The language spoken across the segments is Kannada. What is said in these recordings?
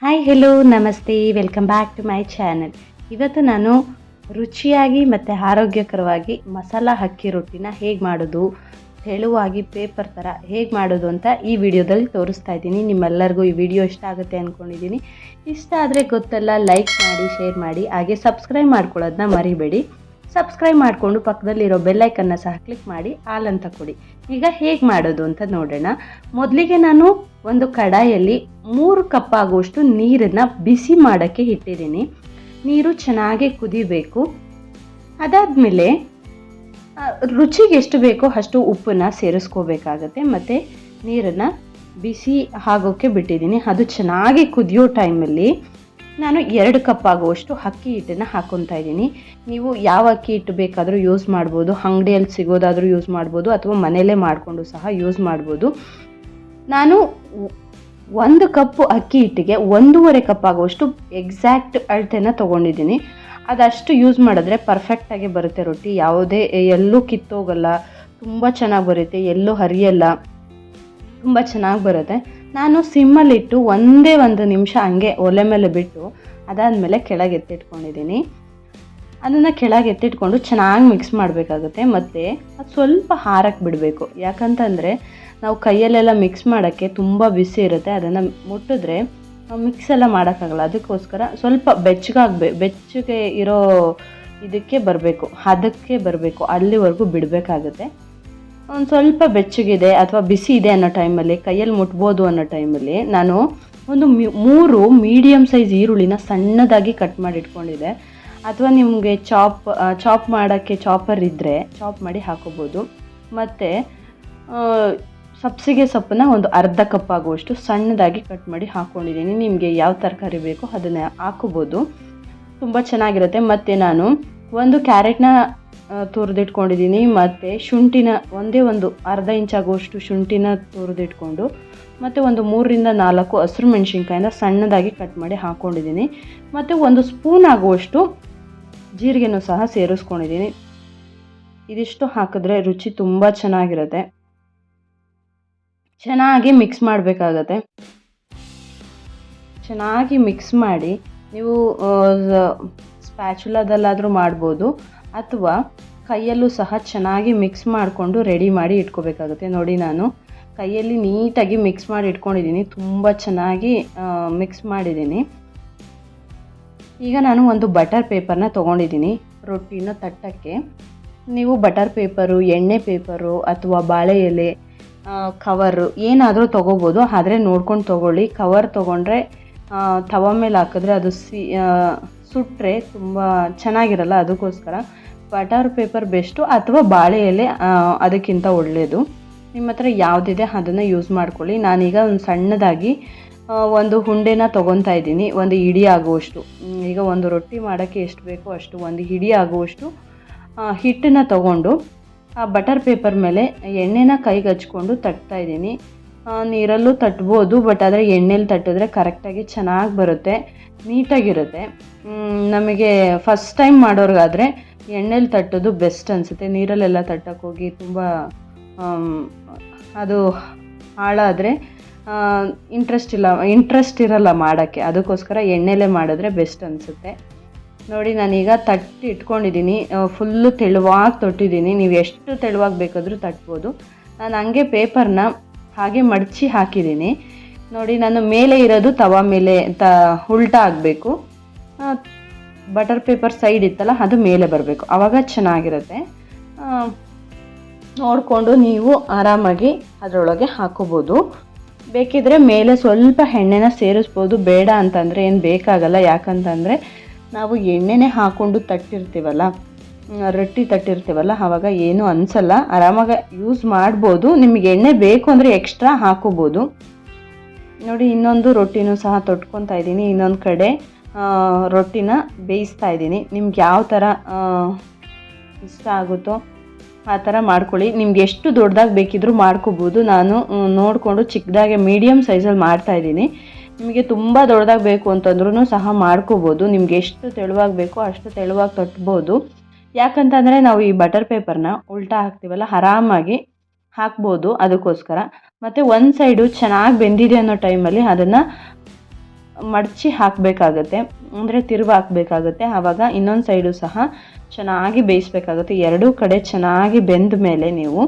ಹಾಯ್ ಹೆಲೋ ನಮಸ್ತೆ welcome back to my channel. ಇವತ್ತು ನಾನು ರುಚಿಯಾಗಿ ಮತ್ತು ಆರೋಗ್ಯಕರವಾಗಿ ಮಸಾಲ ಅಕ್ಕಿ ರೊಟ್ಟಿನ ಹೇಗೆ ಮಾಡೋದು, ತೆಳುವಾಗಿ ಪೇಪರ್ ಥರ ಹೇಗೆ ಮಾಡೋದು ಅಂತ ಈ ವಿಡಿಯೋದಲ್ಲಿ ತೋರಿಸ್ತಾ ಇದ್ದೀನಿ. ನಿಮ್ಮೆಲ್ಲರಿಗೂ ಈ ವಿಡಿಯೋ ಇಷ್ಟ ಆಗುತ್ತೆ ಅಂದ್ಕೊಂಡಿದ್ದೀನಿ. ಇಷ್ಟ ಆದರೆ ಗೊತ್ತಲ್ಲ, ಲೈಕ್ ಮಾಡಿ, ಶೇರ್ ಮಾಡಿ, ಹಾಗೆ ಸಬ್ಸ್ಕ್ರೈಬ್ ಮಾಡ್ಕೊಳ್ಳೋದನ್ನ ಮರಿಬೇಡಿ. ಸಬ್ಸ್ಕ್ರೈಬ್ ಮಾಡಿಕೊಂಡು ಪಕ್ಕದಲ್ಲಿರೋ ಬೆಲ್ಲೈಕನ್ನ ಸಹ ಕ್ಲಿಕ್ ಮಾಡಿ ಆಲ್ ಅಂತ ಕೊಡಿ. ಈಗ ಹೇಗೆ ಮಾಡೋದು ಅಂತ ನೋಡೋಣ. ಮೊದಲಿಗೆ ನಾನು ಒಂದು ಕಡಾಯಲ್ಲಿ 3 ಕಪ್ ಆಗುವಷ್ಟು ನೀರನ್ನು ಬಿಸಿ ಮಾಡೋಕ್ಕೆ ಇಟ್ಟಿದ್ದೀನಿ. ನೀರು ಚೆನ್ನಾಗಿ ಕುದಿಬೇಕು. ಅದಾದಮೇಲೆ ರುಚಿಗೆ ಎಷ್ಟು ಬೇಕೋ ಅಷ್ಟು ಉಪ್ಪನ್ನು ಸೇರಿಸ್ಕೋಬೇಕಾಗತ್ತೆ. ಮತ್ತು ನೀರನ್ನು ಬಿಸಿ ಆಗೋಕ್ಕೆ ಬಿಟ್ಟಿದ್ದೀನಿ. ಅದು ಚೆನ್ನಾಗಿ ಕುದಿಯೋ ಟೈಮಲ್ಲಿ ನಾನು 2 ಕಪ್ ಆಗುವಷ್ಟು ಅಕ್ಕಿ ಹಿಟ್ಟನ್ನು ಹಾಕ್ಕೊತಾ ಇದ್ದೀನಿ. ನೀವು ಯಾವ ಅಕ್ಕಿ ಹಿಟ್ಟು ಬೇಕಾದರೂ ಯೂಸ್ ಮಾಡ್ಬೋದು. ಅಂಗಡಿಯಲ್ಲಿ ಸಿಗೋದಾದರೂ ಯೂಸ್ ಮಾಡ್ಬೋದು, ಅಥವಾ ಮನೆಯಲ್ಲೇ ಮಾಡಿಕೊಂಡು ಸಹ ಯೂಸ್ ಮಾಡ್ಬೋದು. ನಾನು 1 ಕಪ್ಪು ಅಕ್ಕಿ ಹಿಟ್ಟಿಗೆ 1.5 ಕಪ್ ಆಗುವಷ್ಟು ಎಕ್ಸಾಕ್ಟ್ ಅಳತೆನ ತೊಗೊಂಡಿದ್ದೀನಿ. ಅದಷ್ಟು ಯೂಸ್ ಮಾಡಿದ್ರೆ ಪರ್ಫೆಕ್ಟಾಗಿ ಬರುತ್ತೆ ರೊಟ್ಟಿ. ಯಾವುದೇ ಎಲ್ಲೂ ಕಿತ್ತೋಗಲ್ಲ, ತುಂಬ ಚೆನ್ನಾಗಿ ಬರುತ್ತೆ, ಎಲ್ಲೂ ಹರಿಯಲ್ಲ, ತುಂಬ ಚೆನ್ನಾಗಿ ಬರುತ್ತೆ. ನಾನು ಸಿಮ್ಮಲ್ಲಿಟ್ಟು ಒಂದೇ 1 ನಿಮಿಷ ಹಂಗೆ ಒಲೆ ಮೇಲೆ ಬಿಟ್ಟು ಅದಾದಮೇಲೆ ಕೆಳಗೆ ಎತ್ತಿಟ್ಕೊಂಡಿದ್ದೀನಿ. ಅದನ್ನು ಕೆಳಗೆ ಎತ್ತಿಟ್ಕೊಂಡು ಚೆನ್ನಾಗಿ ಮಿಕ್ಸ್ ಮಾಡಬೇಕಾಗುತ್ತೆ. ಮತ್ತು ಅದು ಸ್ವಲ್ಪ ಹಾರಕ್ಕೆ ಬಿಡಬೇಕು. ಯಾಕಂತಂದರೆ ನಾವು ಕೈಯಲ್ಲೆಲ್ಲ ಮಿಕ್ಸ್ ಮಾಡೋಕ್ಕೆ ತುಂಬ ಬಿಸಿ ಇರುತ್ತೆ. ಅದನ್ನು ಮುಟ್ಟಿದ್ರೆ ಮಿಕ್ಸ್ ಎಲ್ಲ ಮಾಡೋಕ್ಕಾಗಲ್ಲ. ಅದಕ್ಕೋಸ್ಕರ ಸ್ವಲ್ಪ ಬೆಚ್ಚಗೆ ಇರೋ ಇದಕ್ಕೆ ಬರಬೇಕು, ಹದಕ್ಕೆ ಬರಬೇಕು, ಅಲ್ಲಿವರೆಗೂ ಬಿಡಬೇಕಾಗುತ್ತೆ. ಒಂದು ಸ್ವಲ್ಪ ಬೆಚ್ಚಗಿದೆ ಅಥವಾ ಬಿಸಿ ಇದೆ ಅನ್ನೋ ಟೈಮಲ್ಲಿ, ಕೈಯಲ್ಲಿ ಮುಟ್ಬೋದು ಅನ್ನೋ ಟೈಮಲ್ಲಿ ನಾನು ಒಂದು 3 ಮೀಡಿಯಮ್ ಸೈಜ್ ಈರುಳ್ಳಿನ ಸಣ್ಣದಾಗಿ ಕಟ್ ಮಾಡಿ ಇಟ್ಕೊಂಡಿದ್ದೆ. ಅಥವಾ ನಿಮಗೆ ಚಾಪ್ ಮಾಡೋಕ್ಕೆ ಚಾಪರ್ ಇದ್ದರೆ ಚಾಪ್ ಮಾಡಿ ಹಾಕೋಬೋದು. ಮತ್ತು ಸಬ್ಸಿಗೆ ಸೊಪ್ಪನ್ನ ಒಂದು ಅರ್ಧ ಕಪ್ ಆಗುವಷ್ಟು ಸಣ್ಣದಾಗಿ ಕಟ್ ಮಾಡಿ ಹಾಕ್ಕೊಂಡಿದ್ದೀನಿ. ನಿಮಗೆ ಯಾವ ತರಕಾರಿ ಬೇಕೋ ಅದನ್ನು ಹಾಕೋಬೋದು, ತುಂಬ ಚೆನ್ನಾಗಿರುತ್ತೆ. ಮತ್ತು ನಾನು ಒಂದು ಕ್ಯಾರೆಟ್ನ ತುರಿದಿಟ್ಕೊಂಡಿದ್ದೀನಿ. ಮತ್ತು ಶುಂಠಿನ ಒಂದು ಅರ್ಧ ಇಂಚ್ ಆಗುವಷ್ಟು ಶುಂಠಿನ ತುರಿದಿಟ್ಕೊಂಡು, ಮತ್ತು ಒಂದು 3ರಿಂದ 4 ಹಸಿರು ಮೆಣಸಿನ್ಕಾಯಿನ ಸಣ್ಣದಾಗಿ ಕಟ್ ಮಾಡಿ ಹಾಕ್ಕೊಂಡಿದ್ದೀನಿ. ಮತ್ತು 1 ಸ್ಪೂನ್ ಆಗುವಷ್ಟು ಜೀರಿಗೆನೂ ಸಹ ಸೇರಿಸ್ಕೊಂಡಿದ್ದೀನಿ. ಇದಿಷ್ಟು ಹಾಕಿದ್ರೆ ರುಚಿ ತುಂಬ ಚೆನ್ನಾಗಿರುತ್ತೆ. ಚೆನ್ನಾಗಿ ಮಿಕ್ಸ್ ಮಾಡಬೇಕಾಗತ್ತೆ. ಚೆನ್ನಾಗಿ ಮಿಕ್ಸ್ ಮಾಡಿ ನೀವು ಸ್ಪ್ಯಾಚುಲಾದಲ್ಲಾದರೂ ಮಾಡ್ಬೋದು, ಅಥವಾ ಕೈಯಲ್ಲೂ ಸಹ ಚೆನ್ನಾಗಿ ಮಿಕ್ಸ್ ಮಾಡಿಕೊಂಡು ರೆಡಿ ಮಾಡಿ ಇಟ್ಕೋಬೇಕಾಗುತ್ತೆ. ನೋಡಿ, ನಾನು ಕೈಯಲ್ಲಿ ನೀಟಾಗಿ ಮಿಕ್ಸ್ ಮಾಡಿ ಇಟ್ಕೊಂಡಿದ್ದೀನಿ. ತುಂಬ ಚೆನ್ನಾಗಿ ಮಿಕ್ಸ್ ಮಾಡಿದ್ದೀನಿ. ಈಗ ನಾನು ಒಂದು ಬಟರ್ ಪೇಪರ್ನ ತೊಗೊಂಡಿದ್ದೀನಿ ರೊಟ್ಟಿನ ತಟ್ಟಕ್ಕೆ. ನೀವು ಬಟರ್ ಪೇಪರು, ಎಣ್ಣೆ ಪೇಪರು, ಅಥವಾ ಬಾಳೆ ಎಲೆ ಕವರು ಏನಾದರೂ ತೊಗೋಬೋದು. ಆದರೆ ನೋಡ್ಕೊಂಡು ತೊಗೊಳ್ಳಿ. ಕವರ್ ತೊಗೊಂಡ್ರೆ ತವ ಮೇಲೆ ಹಾಕಿದ್ರೆ ಅದು ಸುಟ್ಟರೆ ತುಂಬ ಚೆನ್ನಾಗಿರಲ್ಲ. ಅದಕ್ಕೋಸ್ಕರ ಬಟರ್ ಪೇಪರ್ ಬೆಸ್ಟು, ಅಥವಾ ಬಾಳೆ ಎಲೆ ಅದಕ್ಕಿಂತ ಒಳ್ಳೆಯದು. ನಿಮ್ಮ ಹತ್ರ ಯಾವುದಿದೆ ಅದನ್ನು ಯೂಸ್ ಮಾಡ್ಕೊಳ್ಳಿ. ನಾನೀಗ ಒಂದು ಸಣ್ಣದಾಗಿ ಒಂದು ಹುಂಡೆನ ತೊಗೊತಾ ಇದ್ದೀನಿ, ಒಂದು ಹಿಡಿ ಆಗುವಷ್ಟು. ಈಗ ಒಂದು ರೊಟ್ಟಿ ಮಾಡೋಕ್ಕೆ ಎಷ್ಟು ಬೇಕೋ ಅಷ್ಟು, ಒಂದು ಹಿಡಿ ಆಗುವಷ್ಟು ಹಿಟ್ಟನ್ನು ತೊಗೊಂಡು ಆ ಬಟರ್ ಪೇಪರ್ ಮೇಲೆ ಎಣ್ಣೆನ ಕೈಗೆ ಹಚ್ಕೊಂಡು ತಟ್ತಾ ಇದ್ದೀನಿ. ನೀರಲ್ಲೂ ತಟ್ಬೋದು, ಬಟ್ ಆದರೆ ಎಣ್ಣೆಲಿ ತಟ್ಟಿದ್ರೆ ಕರೆಕ್ಟಾಗಿ ಚೆನ್ನಾಗಿ ಬರುತ್ತೆ, ನೀಟಾಗಿರುತ್ತೆ. ನಮಗೆ ಫಸ್ಟ್ ಟೈಮ್ ಮಾಡೋರಿಗಾದರೆ ಎಣ್ಣೆಲಿ ತಟ್ಟೋದು ಬೆಸ್ಟ್ ಅನಿಸುತ್ತೆ. ನೀರಲ್ಲೆಲ್ಲ ತಟ್ಟೋಕ್ಕೋಗಿ ತುಂಬ ಅದು ಹಾಳಾದರೆ ಇಂಟ್ರೆಸ್ಟ್ ಇರಲ್ಲ ಮಾಡೋಕ್ಕೆ. ಅದಕ್ಕೋಸ್ಕರ ಎಣ್ಣೆಲೇ ಮಾಡಿದ್ರೆ ಬೆಸ್ಟ್ ಅನಿಸುತ್ತೆ. ನೋಡಿ, ನಾನೀಗ ತಟ್ಟಿ ಇಟ್ಕೊಂಡಿದ್ದೀನಿ. ಫುಲ್ಲು ತೆಳುವಾಗಿ ತೊಟ್ಟಿದ್ದೀನಿ. ನೀವು ಎಷ್ಟು ತೆಳುವಾಗಿ ಬೇಕಾದರೂ ತಟ್ಬೋದು. ನಾನು ಹಂಗೆ ಪೇಪರ್ನ ಹಾಗೆ ಮಡಚಿ ಹಾಕಿದ್ದೀನಿ. ನೋಡಿ, ನಾನು ಮೇಲೆ ಇರೋದು ತವ ಮೇಲೆ ಉಲ್ಟಾ ಆಗಬೇಕು. ಬಟರ್ ಪೇಪರ್ ಸೈಡ್ ಇತ್ತಲ್ಲ, ಅದು ಮೇಲೆ ಬರಬೇಕು, ಆವಾಗ ಚೆನ್ನಾಗಿರುತ್ತೆ. ನೋಡಿಕೊಂಡು ನೀವು ಆರಾಮಾಗಿ ಅದರೊಳಗೆ ಹಾಕೋಬೋದು. ಬೇಕಿದ್ರೆ ಮೇಲೆ ಸ್ವಲ್ಪ ಎಣ್ಣೆನ ಸೇರಿಸ್ಬೋದು. ಬೇಡ ಅಂತಂದರೆ ಏನು ಬೇಕಾಗಲ್ಲ. ಯಾಕಂತಂದರೆ ನಾವು ಎಣ್ಣೆನೇ ಹಾಕ್ಕೊಂಡು ರೊಟ್ಟಿ ತಟ್ಟಿರ್ತೀವಲ್ಲ, ಆವಾಗ ಏನೂ ಅನಿಸಲ್ಲ, ಆರಾಮಾಗಿ ಯೂಸ್ ಮಾಡ್ಬೋದು. ನಿಮಗೆ ಎಣ್ಣೆ ಬೇಕು ಅಂದರೆ ಎಕ್ಸ್ಟ್ರಾ ಹಾಕೋಬೋದು. ನೋಡಿ, ಇನ್ನೊಂದು ರೊಟ್ಟಿನೂ ಸಹ ತೊಟ್ಕೊತಾ ಇದ್ದೀನಿ. ಇನ್ನೊಂದು ಕಡೆ ರೊಟ್ಟಿನ ಬೇಯಿಸ್ತಾ ಇದ್ದೀನಿ. ನಿಮ್ಗೆ ಯಾವ ಥರ ಇಷ್ಟ ಆಗುತ್ತೋ ಆ ಥರ ಮಾಡ್ಕೊಳ್ಳಿ. ನಿಮ್ಗೆ ಎಷ್ಟು ದೊಡ್ಡದಾಗಿ ಬೇಕಿದ್ರೂ ಮಾಡ್ಕೋಬೋದು. ನಾನು ನೋಡಿಕೊಂಡು ಚಿಕ್ಕದಾಗೆ ಮೀಡಿಯಮ್ ಸೈಜಲ್ಲಿ ಮಾಡ್ತಾಯಿದ್ದೀನಿ. ನಿಮಗೆ ತುಂಬ ದೊಡ್ಡದಾಗಿ ಬೇಕು ಅಂತಂದ್ರೂ ಸಹ ಮಾಡ್ಕೋಬೋದು. ನಿಮ್ಗೆ ಎಷ್ಟು ತೆಳುವಾಗಿ ಬೇಕೋ ಅಷ್ಟು ತೆಳುವಾಗಿ ತಟ್ಬೋದು. ಯಾಕಂತಂದರೆ ನಾವು ಈ ಬಟರ್ ಪೇಪರ್ನ ಉಲ್ಟಾ ಹಾಕ್ತೀವಲ್ಲ, ಆರಾಮಾಗಿ ಹಾಕ್ಬೋದು. ಅದಕ್ಕೋಸ್ಕರ. ಮತ್ತು ಒಂದು ಸೈಡು ಚೆನ್ನಾಗಿ ಬೆಂದಿದೆ ಅನ್ನೋ ಟೈಮಲ್ಲಿ ಅದನ್ನು ಮಡಚಿ ಹಾಕಬೇಕಾಗತ್ತೆ, ಅಂದರೆ ತಿರುವು ಹಾಕಬೇಕಾಗತ್ತೆ. ಆವಾಗ ಇನ್ನೊಂದು ಸೈಡು ಸಹ ಚೆನ್ನಾಗಿ ಬೇಯಿಸಬೇಕಾಗುತ್ತೆ. ಎರಡೂ ಕಡೆ ಚೆನ್ನಾಗಿ ಬೆಂದ ಮೇಲೆ ನೀವು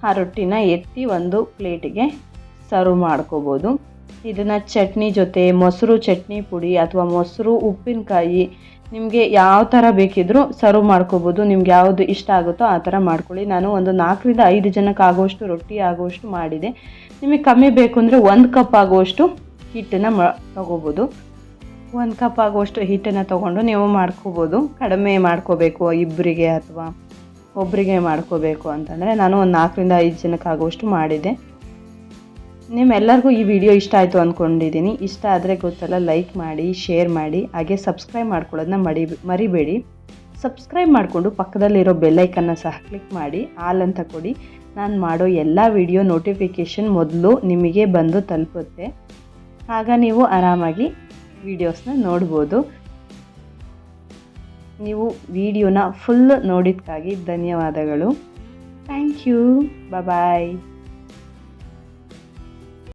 ಆ ರೊಟ್ಟಿನ ಎತ್ತಿ ಒಂದು ಪ್ಲೇಟಿಗೆ ಸರ್ವ್ ಮಾಡ್ಕೋಬೋದು. ಇದನ್ನು ಚಟ್ನಿ ಜೊತೆ, ಮೊಸರು ಚಟ್ನಿ ಪುಡಿ ಅಥವಾ ಮೊಸರು ಉಪ್ಪಿನಕಾಯಿ, ನಿಮಗೆ ಯಾವ ಥರ ಬೇಕಿದ್ರೂ ಸರ್ವ್ ಮಾಡ್ಕೋಬೋದು. ನಿಮ್ಗೆ ಯಾವುದು ಇಷ್ಟ ಆಗುತ್ತೋ ಆ ಥರ ಮಾಡ್ಕೊಳ್ಳಿ. ನಾನು ಒಂದು 4ರಿಂದ 5 ಜನಕ್ಕೆ ಆಗುವಷ್ಟು ರೊಟ್ಟಿ ಆಗುವಷ್ಟು ಮಾಡಿದೆ. ನಿಮಗೆ ಕಮ್ಮಿ ಬೇಕು ಅಂದರೆ 1 ಕಪ್ ಆಗುವಷ್ಟು ಹಿಟ್ಟನ್ನು ತೊಗೋಬೋದು. 1 ಕಪ್ ಆಗುವಷ್ಟು ಹಿಟ್ಟನ್ನು ತೊಗೊಂಡು ನೀವು ಮಾಡ್ಕೋಬೋದು. ಕಡಿಮೆ ಮಾಡ್ಕೋಬೇಕು ಇಬ್ಬರಿಗೆ ಅಥವಾ ಒಬ್ಬರಿಗೆ ಮಾಡ್ಕೋಬೇಕು ಅಂತಂದರೆ ನಾನು ಒಂದು 4ರಿಂದ 5 ಜನಕ್ಕೆ ಆಗುವಷ್ಟು ಮಾಡಿದೆ. ನಿಮ್ಮೆಲ್ಲರಿಗೂ ಈ ವಿಡಿಯೋ ಇಷ್ಟ ಆಯಿತು ಅಂದ್ಕೊಂಡಿದ್ದೀನಿ. ಇಷ್ಟ ಆದರೆ ಗೊತ್ತಲ್ಲ, ಲೈಕ್ ಮಾಡಿ, ಶೇರ್ ಮಾಡಿ, ಹಾಗೆ ಸಬ್ಸ್ಕ್ರೈಬ್ ಮಾಡ್ಕೊಳ್ಳೋದನ್ನ ಮರಿಬೇಡಿ. ಸಬ್ಸ್ಕ್ರೈಬ್ ಮಾಡಿಕೊಂಡು ಪಕ್ಕದಲ್ಲಿರೋ ಬೆಲ್ಲೈಕನ್ನ ಸಹ ಕ್ಲಿಕ್ ಮಾಡಿ, ಆಲ್ ಅಂತ ಕೊಡಿ. ನಾನು ಮಾಡೋ ಎಲ್ಲ ವಿಡಿಯೋ ನೋಟಿಫಿಕೇಷನ್ ಮೊದಲು ನಿಮಗೆ ಬಂದು ತಲುಪುತ್ತೆ. ಆಗ ನೀವು ಆರಾಮಾಗಿ ವಿಡಿಯೋಸ್ನ ನೋಡ್ಬೋದು. ನೀವು ವಿಡಿಯೋನ ಫುಲ್ ನೋಡಿದ್ದಕ್ಕಾಗಿ ಧನ್ಯವಾದಗಳು. Thank you. ಬಾಯ್.